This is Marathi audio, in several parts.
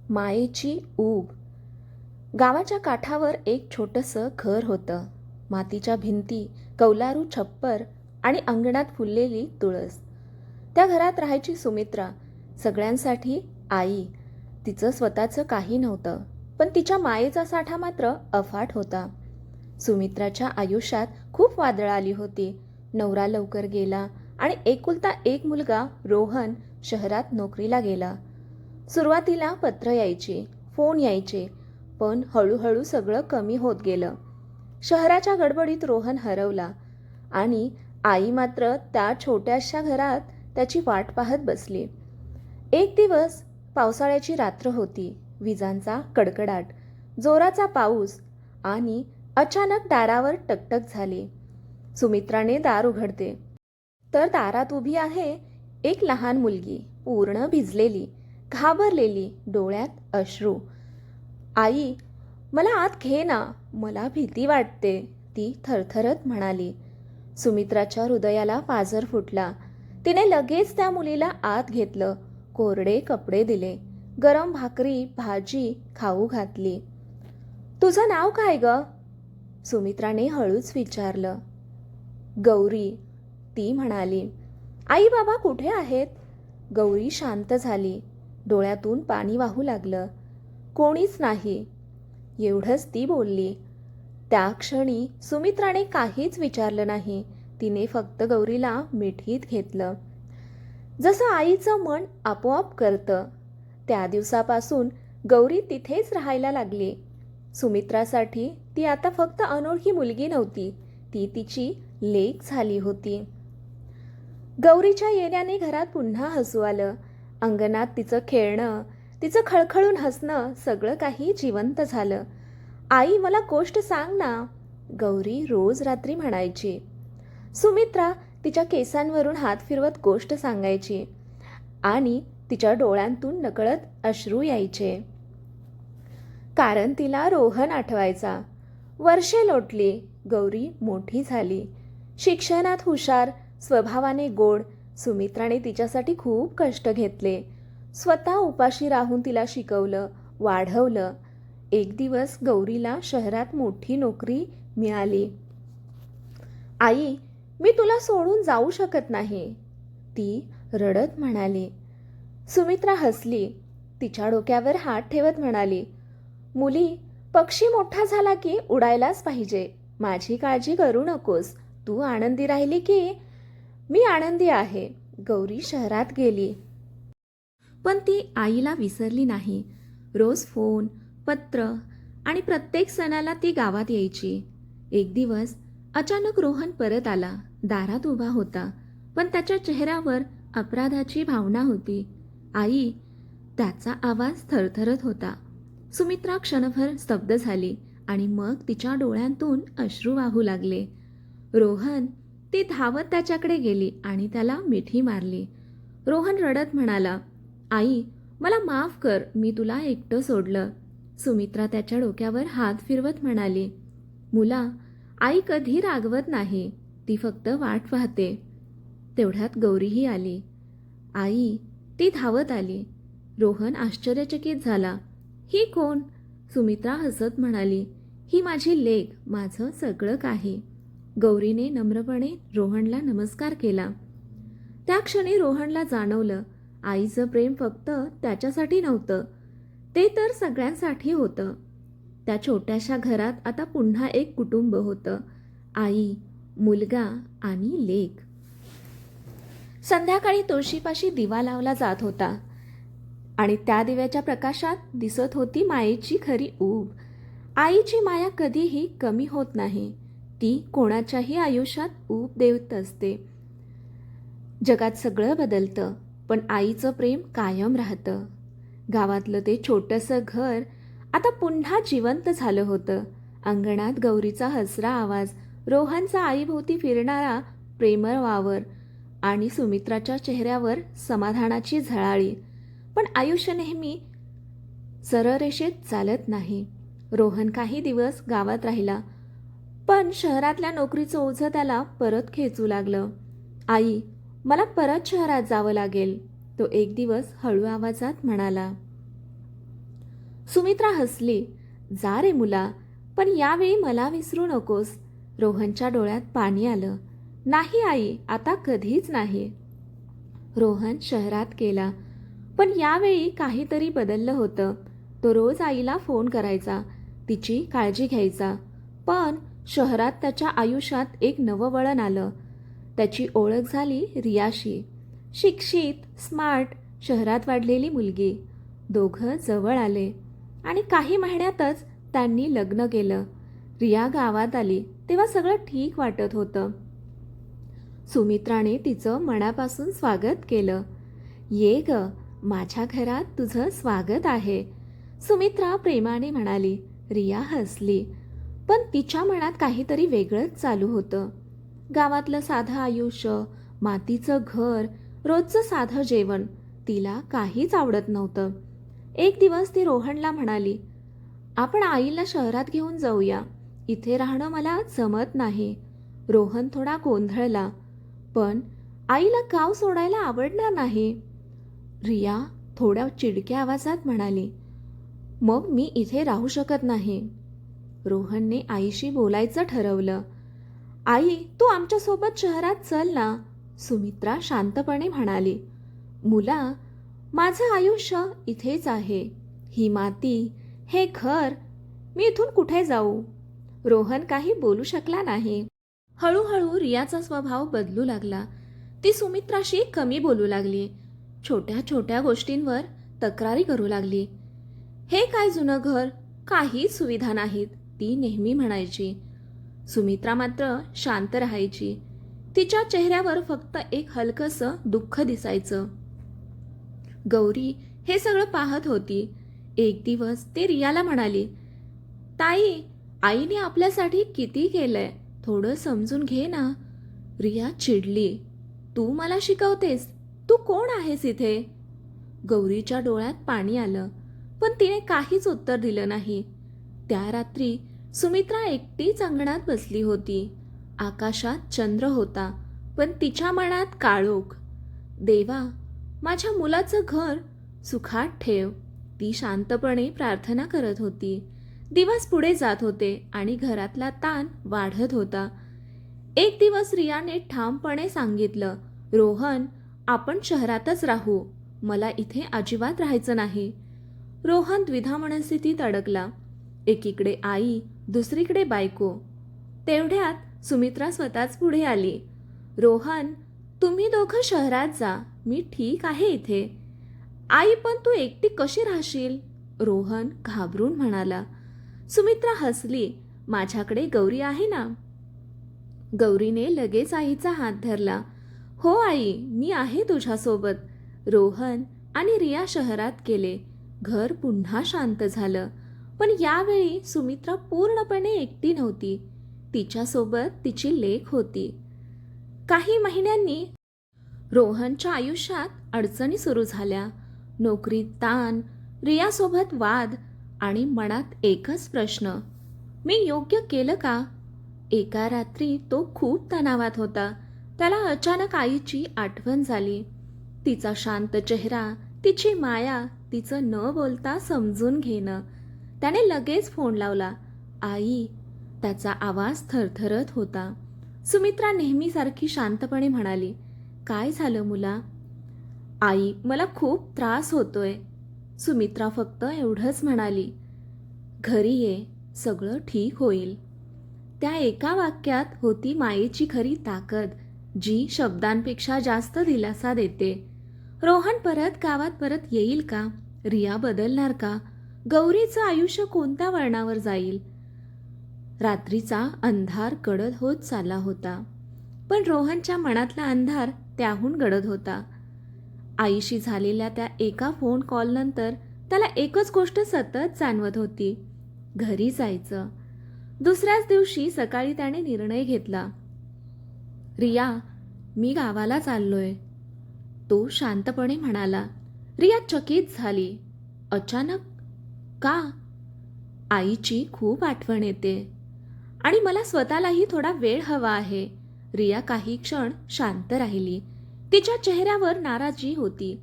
मायेची ऊब. गावाच्या काठावर एक छोटंसं घर होतं. मातीच्या भिंती, कौलारू छप्पर आणि अंगणात फुललेली तुळस. त्या घरात राहायची सुमित्रा, सगळ्यांसाठी आई. तिचं स्वतःचं काही नव्हतं, पण तिच्या मायेचा साठा मात्र अफाट होता. सुमित्राच्या आयुष्यात खूप वादळं आली होती. नवरा लवकर गेला आणि एकुलता एक मुलगा रोहन शहरात नोकरीला गेला. सुरुवातीला पत्र यायची, फोन यायचे, पण हळूहळू सगळं कमी होत गेलं. शहराच्या गडबडीत रोहन हरवला आणि आई मात्र त्या छोट्याशा घरात त्याची वाट पाहत बसली. एक दिवस पावसाळ्याची रात्र होती. विजांचा कडकडाट, जोराचा पाऊस आणि अचानक दारावर टकटक झाली. सुमित्राने दार उघडते तर दारात उभी आहे एक लहान मुलगी, पूर्ण भिजलेली, घाबरलेली, डोळ्यात अश्रू. आई, मला आत घे ना, मला भीती वाटते, ती थरथरत म्हणाली. सुमित्राच्या हृदयाला पाझर फुटला. तिने लगेच त्या मुलीला आत घेतलं, कोरडे कपडे दिले, गरम भाकरी, भाजी खाऊ घातली. तुझं नाव काय ग? सुमित्राने हळूच विचारलं. गौरी, ती म्हणाली. आई बाबा कुठे आहेत? गौरी शांत झाली. डोळ्यातून पाणी वाहू लागलं. कोणीच नाही, एवढंच ती बोलली. त्या क्षणी सुमित्राने काहीच विचारलं नाही. तिने फक्त गौरीला मिठीत घेतलं, जसं आईचं मन आपोआप करतं. त्या दिवसापासून गौरी तिथेच राहायला लागली. सुमित्रासाठी ती आता फक्त अनोळखी मुलगी नव्हती, ती तिची लेक झाली होती. गौरीच्या येण्याने घरात पुन्हा हसू आलं. अंगणात तिचं खेळणं, तिचं खळखळून हसणं, सगळं काही जिवंत झालं. आई, मला गोष्ट सांग ना, गौरी रोज रात्री म्हणायची. सुमित्रा तिच्या केसांवरून हात फिरवत गोष्ट सांगायची आणि तिच्या डोळ्यांतून नकळत अश्रू यायचे. कारण तिला रोहन आठवायचा. वर्षे लोटली. गौरी मोठी झाली, शिक्षणात हुशार, स्वभावाने गोड. सुमित्राने तिच्यासाठी खूप कष्ट घेतले. स्वतः उपाशी राहून तिला शिकवलं, वाढवलं. एक दिवस गौरीला शहरात मोठी नोकरी मिळाली. आई, मी तुला सोडून जाऊ शकत नाही, ती रडत म्हणाली. सुमित्रा हसली. तिच्या डोक्यावर हात ठेवत म्हणाली, मुली, पक्षी मोठा झाला की उडायलाच पाहिजे. माझी काळजी करू नकोस. तू आनंदी राहिली की मी आनंदी आहे. गौरी शहरात गेली, पण ती आईला विसरली नाही. रोज फोन, पत्र आणि प्रत्येक सणाला ती गावात यायची. एक दिवस अचानक रोहन परत आला. दारात उभा होता, पण त्याच्या चेहऱ्यावर अपराधाची भावना होती. आई, त्याचा आवाज थरथरत होता. सुमित्रा क्षणभर स्तब्ध झाली आणि मग तिच्या डोळ्यांतून अश्रू वाहू लागले. रोहन, ती धावत त्याच्याकडे गेली आणि त्याला मिठी मारली. रोहन रडत म्हणाला, आई, मला माफ कर, मी तुला एकटं सोडलं. सुमित्रा त्याच्या डोक्यावर हात फिरवत म्हणाली, मुला, आई कधी रागवत नाही, ती फक्त वाट पाहते. तेवढ्यात गौरीही आली. आई, ती धावत आली. रोहन आश्चर्यचकित झाला. ही कोण? सुमित्रा हसत म्हणाली, ही माझी लेक, माझं सगळं काही. गौरीने नम्रपणे रोहनला नमस्कार केला. त्या क्षणी रोहनला जाणवलं, आईचं प्रेम फक्त त्याच्यासाठी नव्हतं, ते तर सगळ्यांसाठी होतं. त्या छोट्याशा घरात आता पुन्हा एक कुटुंब होतं. आई, मुलगा आणि लेक. संध्याकाळी तुळशीपाशी दिवा लावला जात होता आणि त्या दिव्याच्या प्रकाशात दिसत होती मायेची खरी ऊब. आईची माया कधीही कमी होत नाही, ती कोणाच्याही आयुष्यात ऊब देत असते. जगात सगळं बदलतं, पण आईचं प्रेम कायम राहतं. गावातलं ते छोटंसं घर आता पुन्हा जिवंत झालं होतं. अंगणात गौरीचा हसरा आवाज, रोहनचा आईभोवती फिरणारा प्रेमळ वावर आणि सुमित्राच्या चेहऱ्यावर समाधानाची झळाळी. पण आयुष्य नेहमी सरळ रेषेत चालत नाही. रोहन काही दिवस गावात राहिला, पण शहरातल्या नोकरीचं ओझं त्याला परत खेचू लागलं. आई, मला परत शहरात जावं लागेल, तो एक दिवस हळू आवाजात म्हणाला. सुमित्रा हसली. जा रे मुला, पण यावेळी मला विसरू नकोस. रोहनच्या डोळ्यात पाणी आलं. नाही आई, आता कधीच नाही. रोहन शहरात गेला, पण यावेळी काहीतरी बदललं होतं. तो रोज आईला फोन करायचा, तिची काळजी घ्यायचा. पण शहरात त्याच्या आयुष्यात एक नवं वळण आलं. त्याची ओळख झाली रियाशी. शिक्षित, स्मार्ट, शहरात वाढलेली मुलगी. दोघं जवळ आले आणि काही महिन्यातच त्यांनी लग्न केलं. रिया गावात आली तेव्हा सगळं ठीक वाटत होतं. सुमित्राने तिचं मनापासून स्वागत केलं. ये ग, माझ्या घरात तुझं स्वागत आहे, सुमित्रा प्रेमाने म्हणाली. रिया हसली, पण तिच्या मनात काहीतरी वेगळंच चालू होतं. गावातलं साधं आयुष्य, मातीचं घर, रोजचं साधं जेवण तिला काहीच आवडत नव्हतं. एक दिवस ती रोहनला म्हणाली, आपण आईला शहरात घेऊन जाऊया, इथे राहणं मला जमत नाही. रोहन थोडा गोंधळला, पण आईला गाव सोडायला आवडणार नाही. रिया थोड्या चिडक्या आवाजात म्हणाली, मग मी इथे राहू शकत नाही. रोहनने आईशी बोलायचं ठरवलं. आई, तू आमच्यासोबत शहरात चल ना, सुमित्रा शांतपणे म्हणाली. मुला, माझं आयुष्य इथेच आहे. ही माती, हे घर, मी इथून कुठे जाऊ? रोहन काही बोलू शकला नाही. हळूहळू रियाचा स्वभाव बदलू लागला. ती सुमित्राशी कमी बोलू लागली. छोट्या छोट्या गोष्टींवर तक्रारी करू लागली. हे काय जुनं घर, काहीच सुविधा नाहीत, ती नेहमी म्हणायची. सुमित्रा मात्र शांत राहायची. तिच्या चेहऱ्यावर फक्त एक हलकंसं दुःख दिसायचं. गौरी हे सगळं पाहत होती. एक दिवस ती रियाला म्हणाली, ताई, आईने आपल्यासाठी किती केलंय, थोडं समजून घे ना. रिया चिडली. तू मला शिकवतेस? तू कोण आहेस इथे? गौरीच्या डोळ्यात पाणी आलं, पण तिने काहीच उत्तर दिलं नाही. त्या रात्री सुमित्रा एकटीच अंगणात बसली होती. आकाशात चंद्र होता, पण तिच्या मनात काळोख. देवा, माझ्या मुलाचं घर सुखात ठेव, ती शांतपणे प्रार्थना करत होती. दिवस पुढे जात होते आणि घरातला ताण वाढत होता. एक दिवस रियाने ठामपणे सांगितलं, रोहन, आपण शहरातच राहू, मला इथे अजिबात राहायचं नाही. रोहन द्विधा मनस्थितीत अडकला. एकीकडे आई, दुसरीकडे बायको. तेवढ्यात सुमित्रा स्वतःच पुढे आली. रोहन, तुम्ही दोघं शहरात जा, मी ठीक आहे इथे. आई, पण तू एकटी कशी राहशील? रोहन घाबरून म्हणाला. सुमित्रा हसली. माझ्याकडे गौरी आहे ना. गौरीने लगेच आईचा हात धरला. हो आई, मी आहे तुझ्यासोबत. रोहन आणि रिया शहरात गेले. घर पुन्हा शांत झालं, पण यावेळी सुमित्रा पूर्णपणे एकटी नव्हती. तिच्यासोबत तिची लेक होती. काही महिन्यांनी रोहनच्या आयुष्यात अडचणी सुरू झाल्या. नोकरीत ताण, रियासोबत वाद आणि मनात एकच प्रश्न, मी योग्य केलं का? एका रात्री तो खूप तणावात होता. त्याला अचानक आईची आठवण झाली. तिचा शांत चेहरा, तिची माया, तिचं न बोलता समजून घेणं. त्याने लगेच फोन लावला. आई, त्याचा आवाज थरथरत होता. सुमित्रा नेहमीसारखी शांतपणे म्हणाली, काय झालं मुला? आई, मला खूप त्रास होतोय. सुमित्रा फक्त एवढंच म्हणाली, घरी ये, सगळं ठीक होईल. त्या एका वाक्यात होती मायेची खरी ताकद, जी शब्दांपेक्षा जास्त दिलासा देते. रोहन परत गावात परत येईल का? रिया बदलणार का? गौरीचं आयुष्य कोणत्या वळणावर जाईल? रात्रीचा अंधार गडद होत चालला होता, पण रोहनच्या मनातला अंधार त्याहून गडद होता. आईशी झालेल्या त्या एका फोन कॉलनंतर त्याला एकच गोष्ट सतत जाणवत होती, घरी जायचं. दुसऱ्याच दिवशी सकाळी त्याने निर्णय घेतला. रिया, मी गावाला चाललोय, तो शांतपणे म्हणाला. रिया चकित झाली. अचानक का? आईची खूप आठवण येते आणि मला स्वतःलाही थोडा वेळ हवा आहे. रिया काही क्षण शांत राहिली. तिच्या चेहऱ्यावर नाराजी होती,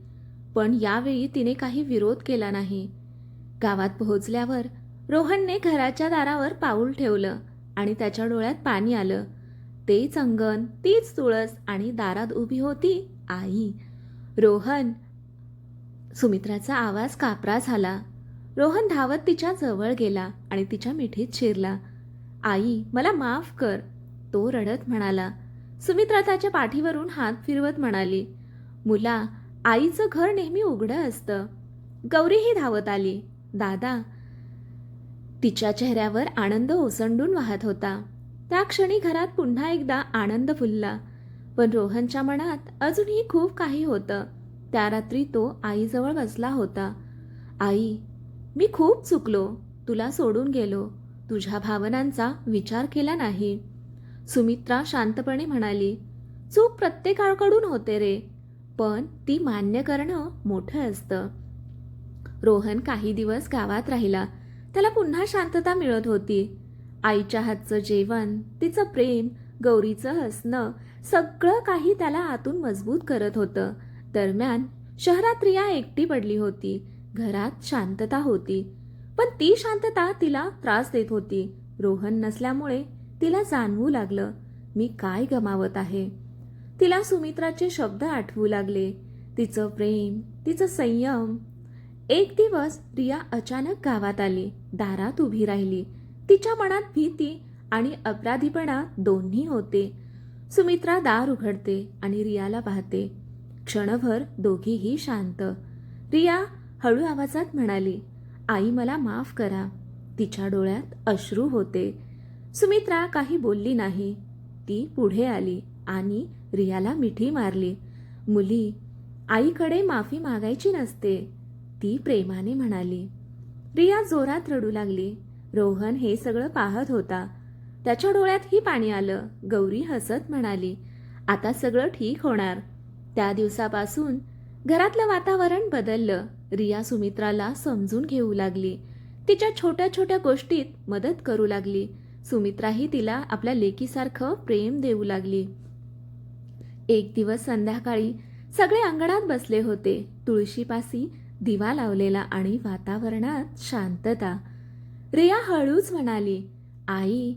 पण यावेळी तिने काही विरोध केला नाही. गावात पोहोचल्यावर रोहनने घराच्या दारावर पाऊल ठेवलं आणि त्याच्या डोळ्यात पाणी आलं. तेच अंगण, तीच तुळस आणि दारात उभी होती आई. रोहन. सुमित्राचा आवाज कापरा झाला. रोहन धावत तिच्या जवळ गेला आणि तिच्या मिठीत शिरला. आई, मला माफ कर, तो रडत म्हणाला. सुमित्रा त्याच्या पाठीवरून हात फिरवत म्हणाली, मुला, आईचं घर नेहमी उघडं असतं. गौरीही धावत आली. दादा. तिच्या चेहऱ्यावर आनंद ओसंडून वाहत होता. त्या क्षणी घरात पुन्हा एकदा आनंद फुलला. पण रोहनच्या मनात अजूनही खूप काही होतं. त्या रात्री तो आईजवळ बसला होता. आई, मी खूप चुकलो, तुला सोडून गेलो, तुझ्या भावनांचा विचार केला नाही. सुमित्रा शांतपणे म्हणाली, चूक प्रत्येकाकडून होते रे, पण ती मान्य करणं मोठं असतं. रोहन काही दिवस गावात राहिला. त्याला पुन्हा शांतता मिळत होती. आईच्या हातचं जेवण, तिचं प्रेम, गौरीचं हसणं, सगळं काही त्याला आतून मजबूत करत होतं. दरम्यान शहरात रिया एकटी पडली होती. घरात शांतता होती, पण ती शांतता तिला त्रास देत होती. रोहन नसल्यामुळे तिला जाणवू लागलं, मी काय गमावत आहे. तिला सुमित्राचे शब्द आठवू लागले, तिचं प्रेम, तिचं संयम. एक दिवस रिया अचानक गावात आली. दारात उभी राहिली. तिच्या मनात भीती आणि अपराधीपणा दोन्ही होते. सुमित्रा दार उघडते आणि रियाला पाहते. क्षणभर दोघीही शांत. रिया हळू आवाजात म्हणाली, आई, मला माफ करा. तिच्या डोळ्यात अश्रू होते. सुमित्रा काही बोलली नाही. ती पुढे आली आणि रियाला मिठी मारली. मुली, आईकडे माफी मागायची नसते, ती प्रेमाने म्हणाली. रिया जोरात रडू लागली. रोहन हे सगळं पाहत होता. त्याच्या डोळ्यातही पाणी आलं. गौरी हसत म्हणाली, आता सगळं ठीक होणार. त्या दिवसापासून घरातलं वातावरण बदललं. रिया सुमित्राला समजून घेऊ लागली. तिच्या छोट्या छोट्या गोष्टीत मदत करू लागली. सुमित्राही तिला आपल्या लेकीसारखं प्रेम देऊ लागली. एक दिवस संध्याकाळी सगळे अंगणात बसले होते. तुळशीपाशी दिवा लावलेला आणि वातावरणात शांतता. रिया हळूच म्हणाली, आई,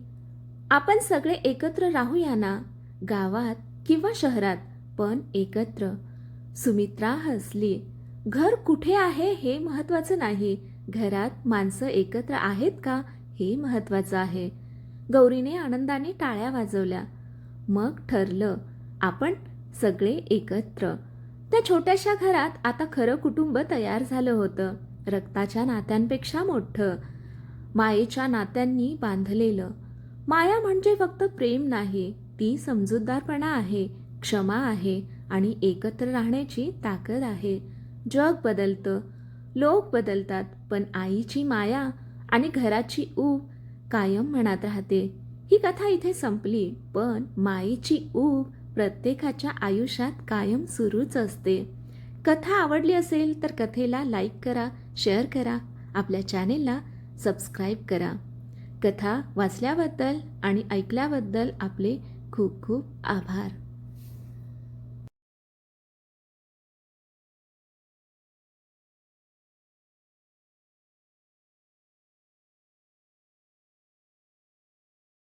आपण सगळे एकत्र राहूया ना, गावात किंवा शहरात, पण एकत्र. सुमित्रा हसली. घर कुठे आहे हे महत्वाचं नाही, घरात माणसं एकत्र आहेत का हे महत्वाचं आहे. गौरीने आनंदाने टाळ्या वाजवल्या. मग ठरलं, आपण सगळे एकत्र. त्या छोट्याशा घरात आता खरं कुटुंब तयार झालं होतं. रक्ताच्या नात्यांपेक्षा मोठं, मायेच्या नात्यांनी बांधलेलं. माया म्हणजे फक्त प्रेम नाही, ती समजूतदारपणा आहे, क्षमा आहे आणि एकत्र राहण्याची ताकद आहे. जग बदलतं, लोक बदलतात, पण आईची माया आणि घराची ऊब कायम मनात राहते. ही कथा इथे संपली, पण मायेची ऊब प्रत्येकाच्या आयुष्यात कायम सुरूच असते. कथा आवडली असेल तर कथेला लाईक करा, शेअर करा, आपल्या चॅनेलला सबस्क्राईब करा. कथा वाचल्याबद्दल आणि ऐकल्याबद्दल आपले खूप खूप आभार.